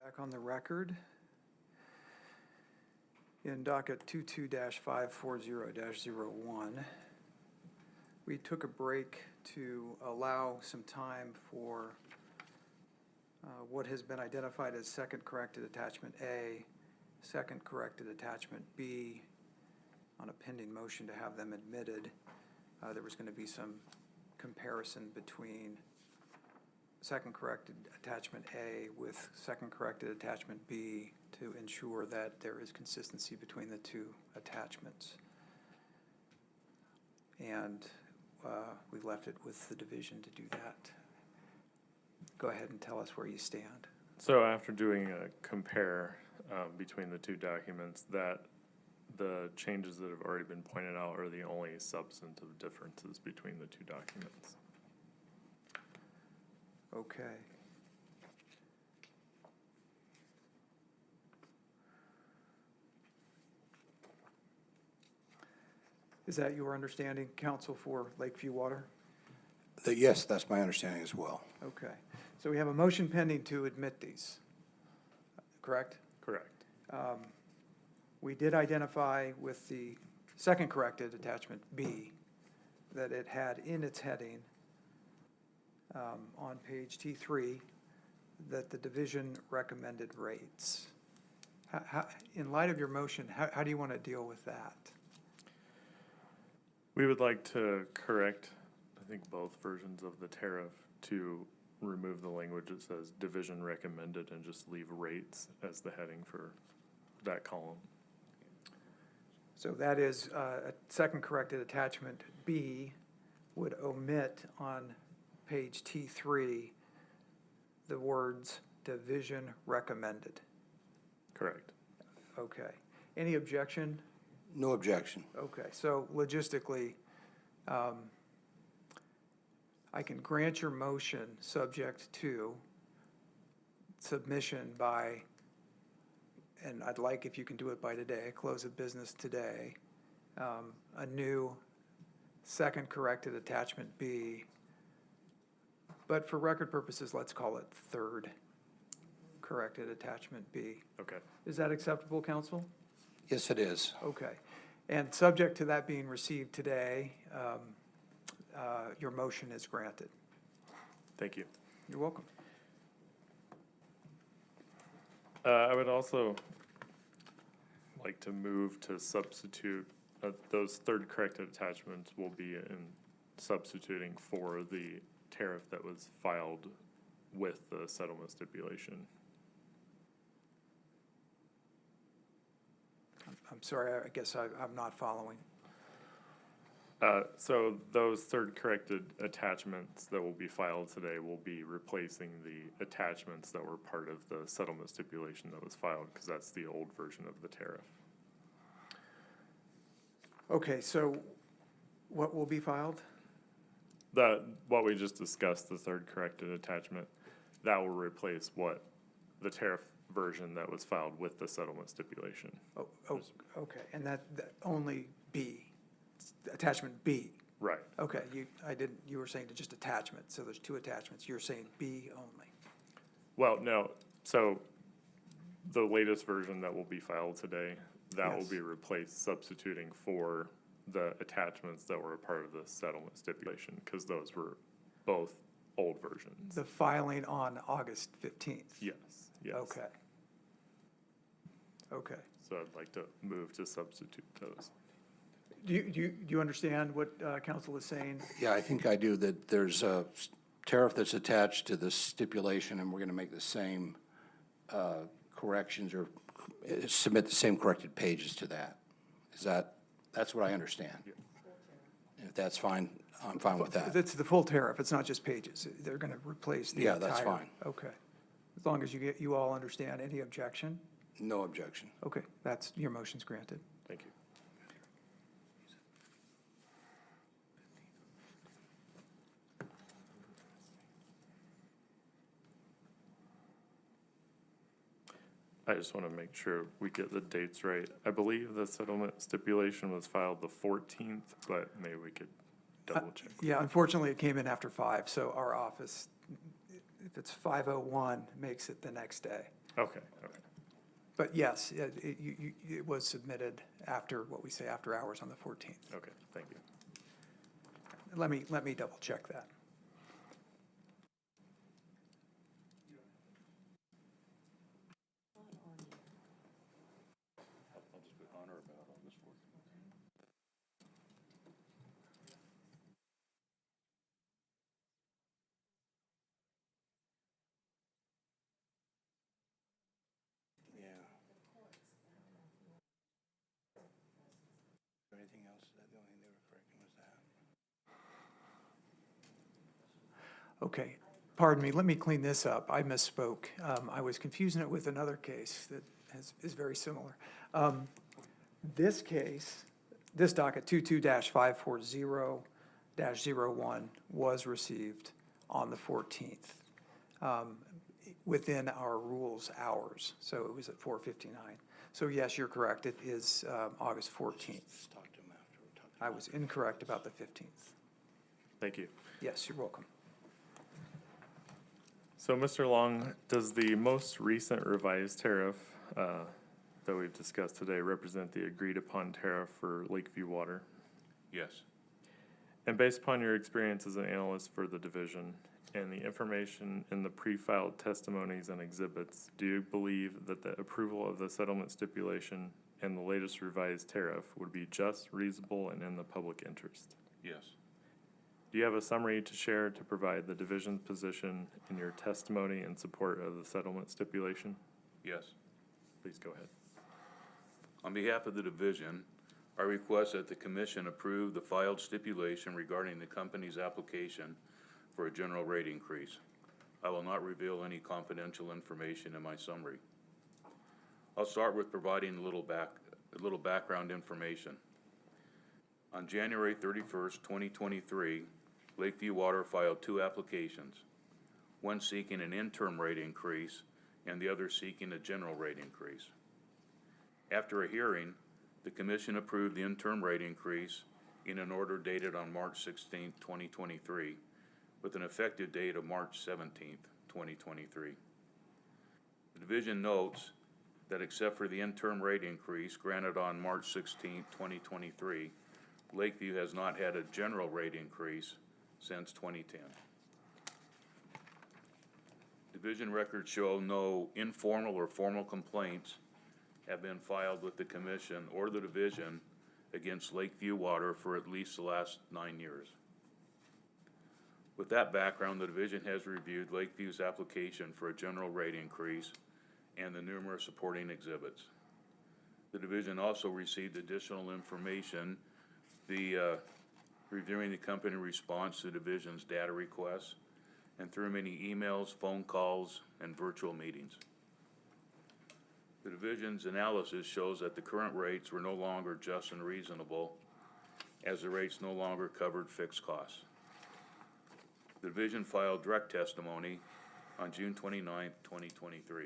Back on the record. In docket 22-540-01, we took a break to allow some time for what has been identified as second corrected attachment A, second corrected attachment B, on a pending motion to have them admitted. There was going to be some comparison between second corrected attachment A with second corrected attachment B to ensure that there is consistency between the two attachments. And we left it with the division to do that. Go ahead and tell us where you stand. So after doing a compare between the two documents, that the changes that have already been pointed out are the only substantive differences between the two documents. Okay. Is that your understanding, counsel for Lakeview Water? Yes, that's my understanding as well. Okay. So we have a motion pending to admit these, correct? Correct. We did identify with the second corrected attachment B that it had in its heading on page T3 that the division recommended rates. In light of your motion, how do you want to deal with that? We would like to correct, I think, both versions of the tariff to remove the language that says division recommended and just leave rates as the heading for that column. So that is a second corrected attachment B would omit on page T3 the words division recommended. Correct. Okay. Any objection? No objection. Okay, so logistically, I can grant your motion subject to submission by, and I'd like if you can do it by today, close of business today, a new second corrected attachment B, but for record purposes, let's call it third corrected attachment B. Okay. Is that acceptable, counsel? Yes, it is. Okay. And subject to that being received today, your motion is granted. Thank you. You're welcome. I would also like to move to substitute, those third corrected attachments will be in substituting for the tariff that was filed with the settlement stipulation. I'm sorry, I guess I'm not following. So those third corrected attachments that will be filed today will be replacing the attachments that were part of the settlement stipulation that was filed, because that's the old version of the tariff. Okay, so what will be filed? What we just discussed, the third corrected attachment, that will replace what the tariff version that was filed with the settlement stipulation. Oh, okay, and that only B, attachment B. Right. Okay, you were saying to just attachment, so there's two attachments. You're saying B only. Well, no, so the latest version that will be filed today, that will Yes. be replaced, substituting for the attachments that were a part of the settlement stipulation, because those were both old versions. The filing on August 15th? Yes, yes. Okay. Okay. So I'd like to move to substitute those. Do you understand what counsel is saying? Yeah, I think I do, that there's a tariff that's attached to the stipulation, and we're going to make the same corrections or submit the same corrected pages to that. That's what I understand? If that's fine, I'm fine with that. It's the full tariff, it's not just pages. They're going to replace the Yeah, entire. that's fine. Okay. As long as you all understand. Any objection? No objection. Okay, your motion's granted. Thank you. I just want to make sure we get the dates right. I believe the settlement stipulation was filed the 14th, but maybe we could double check. Yeah, unfortunately, it came in after 5, so our office, if it's 5:01, makes it the next day. Okay, okay. But yes, it was submitted after, what we say, after hours on the 14th. Okay, thank you. Let me double check that. I'll just put on or about on this 14th. Yeah. Anything else? The only thing they were correcting was that. Okay, pardon me, let me clean this up. I misspoke. I was confusing it with another case that is very similar. This case, this docket 22-540-01 was received on the 14th, within our rules hours, so it was at 4:59. So yes, you're correct, it is August 14th. Just talk to him after. We're talking I was incorrect about the 15th. Thank you. Yes, you're welcome. So, Mr. Long, does the most recent revised tariff that we've discussed today represent the agreed-upon tariff for Lakeview Water? Yes, And based upon your experience as an analyst for the division and the information in the pre-filed testimonies and exhibits, do you believe that the approval of the settlement stipulation and the latest revised tariff would be just, reasonable, and in the public interest? yes, Do you have a summary to share to provide the division's position in your testimony in support of the settlement stipulation? yes. Please go ahead. On behalf of the division, I request that the commission approve the filed stipulation regarding the company's application for a general rate increase. I will not reveal any confidential information in my summary. I'll start with providing a little background information. On January 31st, 2023, Lakeview Water filed two applications, one seeking an interim rate increase and the other seeking a general rate increase. After a hearing, the commission approved the interim rate increase in an order dated on March 16, 2023, with an effective date of March 17, 2023. The division notes that except for the interim rate increase granted on March 16, 2023, Lakeview has not had a general rate increase since 2010. Division records show no informal or formal complaints have been filed with the commission or the division against Lakeview Water for at least the last 9 years. With that background, the division has reviewed Lakeview's application for a general rate increase and the numerous supporting exhibits. The division also received additional information via reviewing the company response to the division's data requests and through many emails, phone calls, and virtual meetings. The division's analysis shows that the current rates were no longer just and reasonable, as the rates no longer covered fixed costs. The division filed direct testimony on June 29, 2023.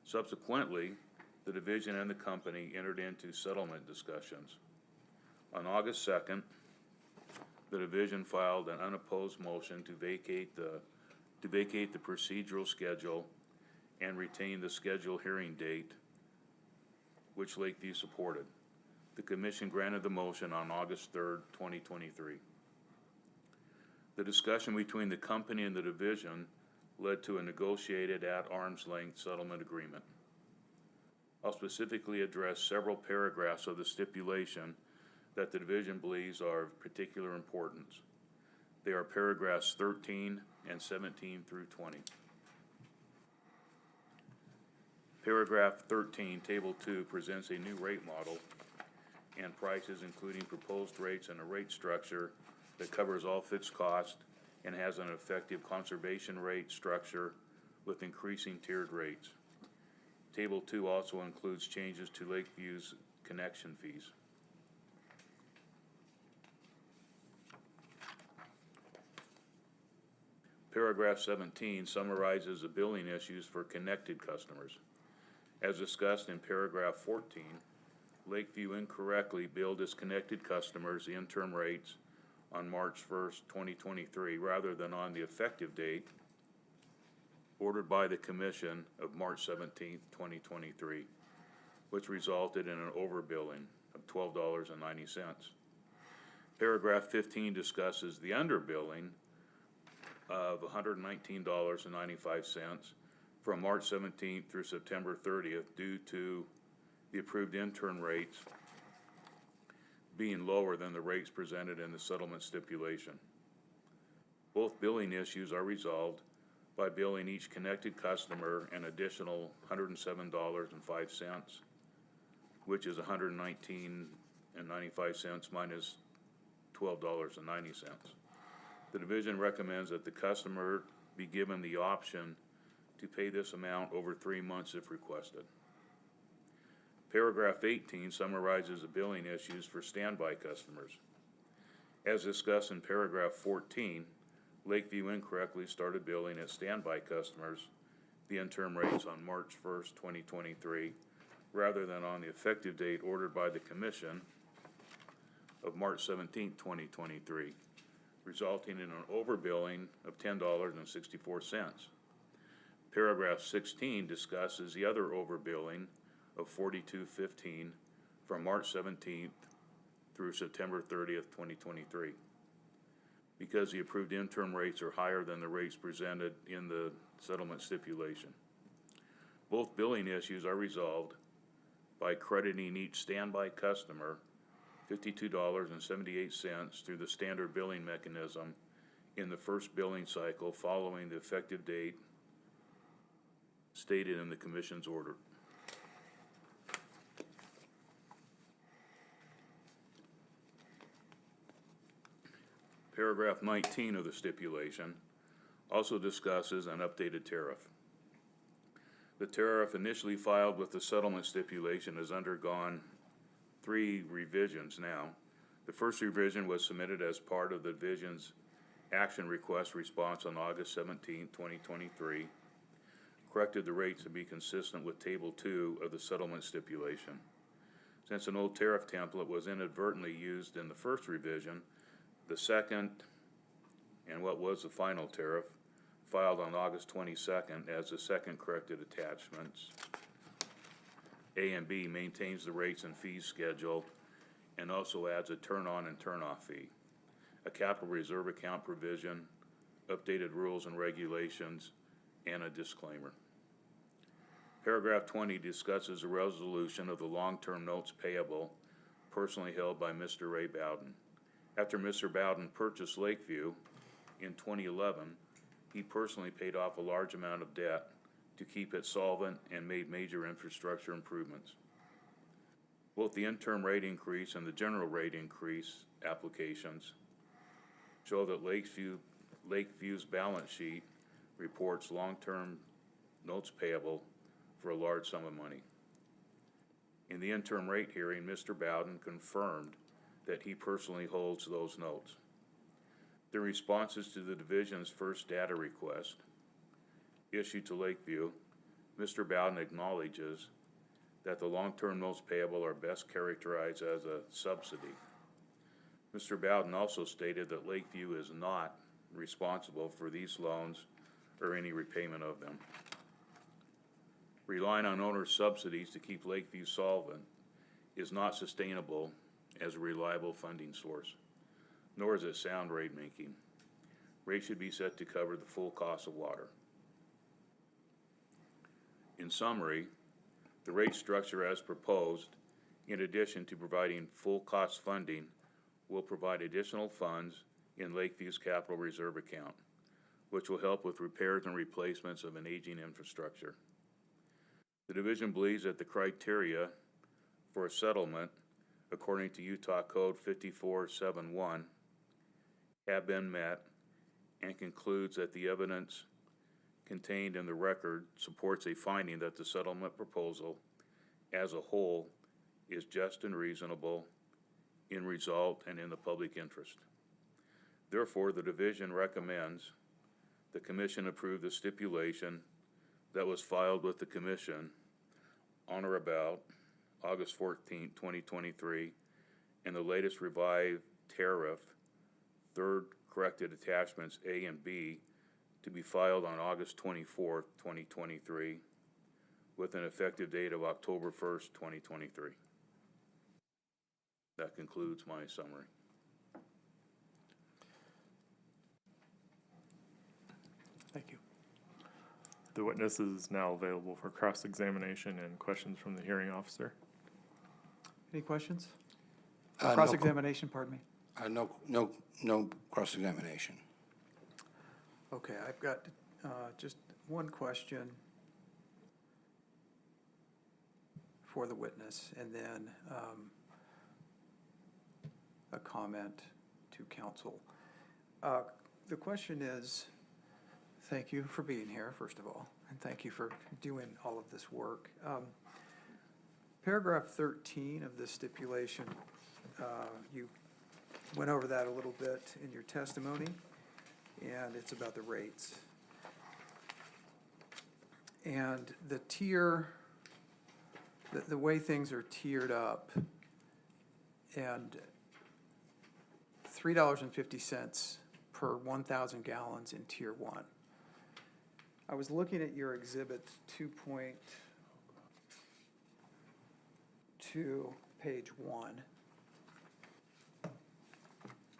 Subsequently, the division and the company entered into settlement discussions. On August 2nd, the division filed an unopposed motion to vacate the procedural schedule and retain the scheduled hearing date, which Lakeview supported. The commission granted the motion on August 3rd, 2023. The discussion between the company and the division led to a negotiated at arm's length settlement agreement. I'll specifically address several paragraphs of the stipulation that the division believes are of particular importance. They are paragraphs 13 and 17 through 20. Paragraph 13, Table 2, presents a new rate model and prices, including proposed rates and a rate structure that covers all fixed costs and has an effective conservation rate structure with increasing tiered rates. Table 2 also includes changes to Lakeview's connection fees. Paragraph 17 summarizes the billing issues for connected customers. As discussed in paragraph 14, Lakeview incorrectly billed its connected customers the interim rates on March 1st, 2023, rather than on the effective date ordered by the Commission of March 17th, 2023, which resulted in an overbilling of $12.90. Paragraph 15 discusses the underbilling of $119.95 from March 17th through September 30th due to the approved intern rates being lower than the rates presented in the settlement stipulation. Both billing issues are resolved by billing each connected customer an additional $107.05, which is $119.95 minus $12.90. The division recommends that the customer be given the option to pay this amount over 3 months if requested. Paragraph 18 summarizes the billing issues for standby customers. As discussed in paragraph 14, Lakeview incorrectly started billing its standby customers the interim rates on March 1st, 2023, rather than on the effective date ordered by the Commission of March 17th, 2023, resulting in an overbilling of $10.64. Paragraph 16 discusses the other overbilling of $42.15 from March 17th through September 30th, 2023. Because the approved interim rates are higher than the rates presented in the settlement stipulation. Both billing issues are resolved by crediting each standby customer $52.78 through the standard billing mechanism in the first billing cycle following the effective date stated in the Commission's order. Paragraph 19 of the stipulation also discusses an updated tariff. The tariff initially filed with the settlement stipulation has undergone 3 revisions now. The first revision was submitted as part of the division's action request response on August 17, 2023, corrected the rates to be consistent with Table 2 of the settlement stipulation. Since an old tariff template was inadvertently used in the first revision, the second, and what was the final tariff, filed on August 22nd as the second corrected attachments. A and B maintains the rates and fees schedule and also adds a turn-on and turn-off fee, a capital reserve account provision, updated rules and regulations, and a disclaimer. Paragraph 20 discusses a resolution of the long-term notes payable personally held by Mr. Ray Bowden. After Mr. Bowden purchased Lakeview in 2011, he personally paid off a large amount of debt to keep it solvent and made major infrastructure improvements. Both the interim rate increase and the general rate increase applications show that Lakeview's balance sheet reports long-term notes payable for a large sum of money. In the interim rate hearing, Mr. Bowden confirmed that he personally holds those notes. The responses to the division's first data request issued to Lakeview, Mr. Bowden acknowledges that the long-term notes payable are best characterized as a subsidy. Mr. Bowden also stated that Lakeview is not responsible for these loans or any repayment of them. Relying on owner subsidies to keep Lakeview solvent is not sustainable as a reliable funding source, nor is it sound rate making. Rates should be set to cover the full cost of water. In summary, the rate structure as proposed, in addition to providing full cost funding, will provide additional funds in Lakeview's capital reserve account, which will help with repairs and replacements of an aging infrastructure. The division believes that the criteria for a settlement, according to Utah Code 5471, have been met and concludes that the evidence contained in the record supports a finding that the settlement proposal as a whole is just and reasonable in result and in the public interest. Therefore, the division recommends the Commission approve the stipulation that was filed with the Commission on or about August 14, 2023, and the latest revised tariff, third corrected attachments A and B, to be filed on August 24th, 2023, with an effective date of October 1st, 2023. That concludes my summary. Thank you. The witness is now available for cross-examination and questions from the hearing officer. Any questions? No- Cross-examination, pardon me. No cross-examination. Okay, I've got just one question for the witness, and then a comment to counsel. The question is, thank you for being here, first of all, and thank you for doing all of this work. Paragraph 13 of this stipulation, you went over that a little bit in your testimony, and it's about the rates. And the tier, the way things are tiered up, and $3.50 per 1,000 gallons in tier 1. I was looking at your exhibit 2.2, page 1.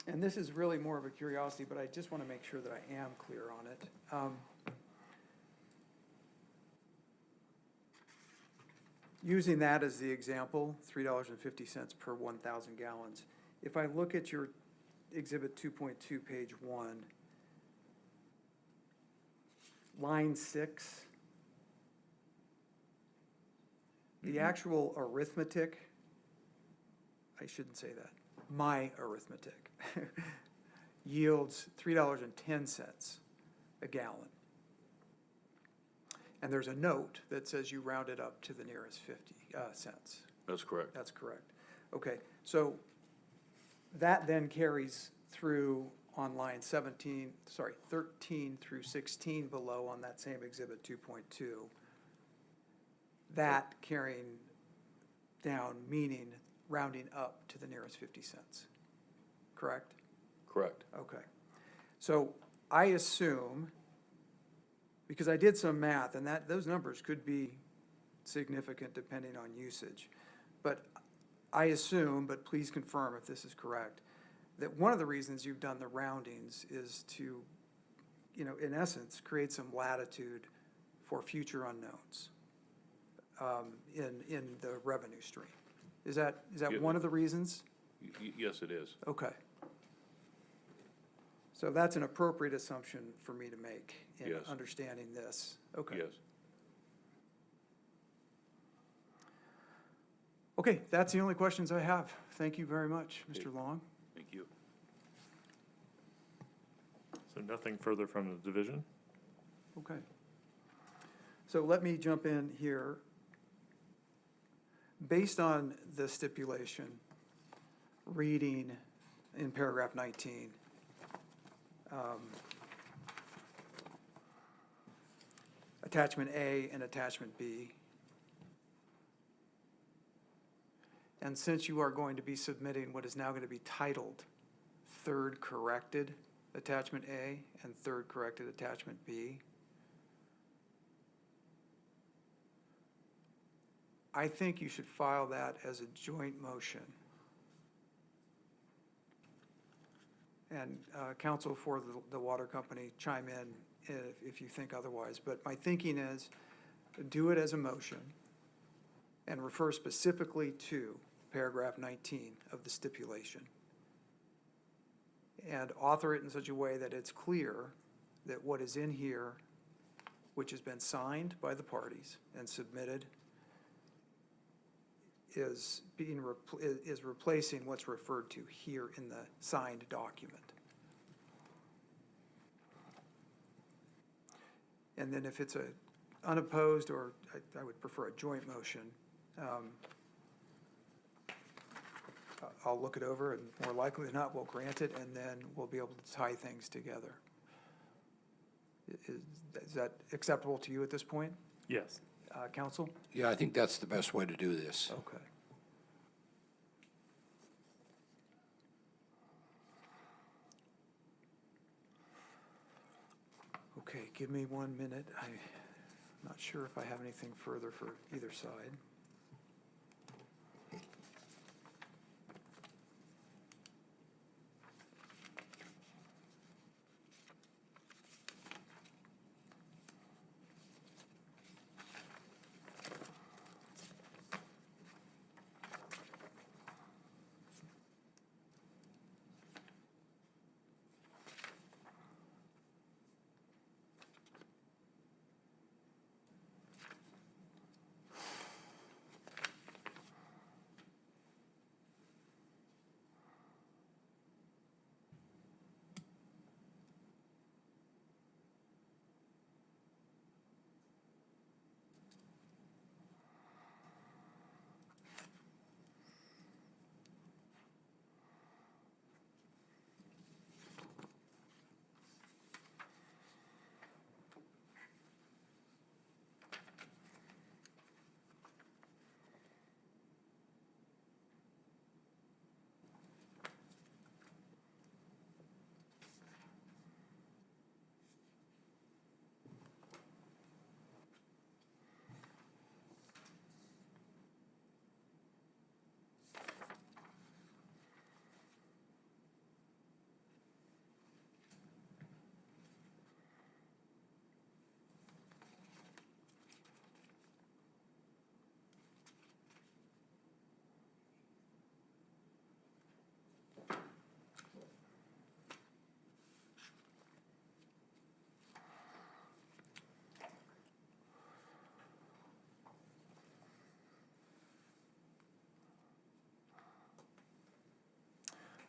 And this is really more of a curiosity, but I just want to make sure that I am clear on it. Using that as the example, $3.50 per 1,000 gallons. If I look at your exhibit 2.2, page 1, line 6, the actual arithmetic, I shouldn't say that, my arithmetic, yields $3.10 a gallon. And there's a note that says you round it up to the nearest 50 cents. That's correct. That's correct. Okay, so that then carries through on line 13 through 16 below on that same exhibit 2.2. That carrying down, meaning rounding up to the nearest 50 cents, correct? Correct. Okay. So I assume, because I did some math, and those numbers could be significant depending on usage, but I assume, but please confirm if this is correct, that one of the reasons you've done the roundings is to, in essence, create some latitude for future unknowns in the revenue stream. Is that Yeah. one of the reasons? Yes, it is. Okay. So that's an appropriate assumption for me to make in Yes. understanding this. Okay. Yes. Okay, that's the only questions I have. Thank you very much, Mr. Long. Thank you. So nothing further from the division? Okay. So let me jump in here. Based on the stipulation, reading in paragraph 19, attachment A and attachment B. And since you are going to be submitting what is now going to be titled third corrected attachment A and third corrected attachment B, I think you should file that as a joint motion. And counsel for the water company, chime in if you think otherwise. But my thinking is, do it as a motion and refer specifically to paragraph 19 of the stipulation. And author it in such a way that it's clear that what is in here, which has been signed by the parties and submitted, is replacing what's referred to here in the signed document. And then if it's a unopposed, or I would prefer a joint motion, I'll look it over, and more likely than not, we'll grant it, and then we'll be able to tie things together. Is that acceptable to you at this point, Yes. counsel? Yeah, I think that's the best way to do this. Okay. Okay, give me 1 minute. I'm not sure if I have anything further for either side.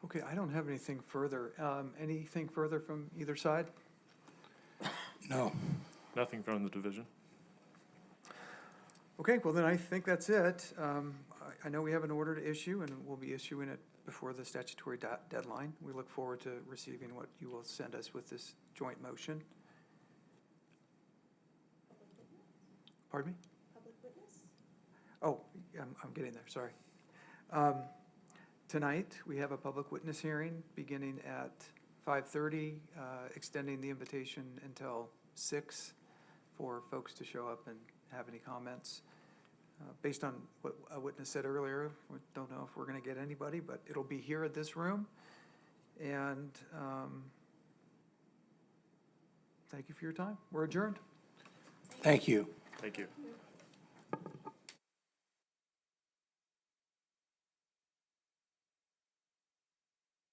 Okay, I don't have anything further. Anything further from either side? No. Nothing from the division? Okay, well then I think that's it. I know we have an order to issue and we'll be issuing it before the statutory deadline. We look forward to receiving what you will send us with this joint motion. Pardon me? Public witness? Oh, I'm getting there, sorry. Tonight, we have a public witness hearing beginning at 5:30, extending the invitation until 6 for folks to show up and have any comments. Based on what a witness said earlier, we don't know if we're going to get anybody, but it'll be here at this room. And thank you for your time. We're adjourned. Thank you. Thank you.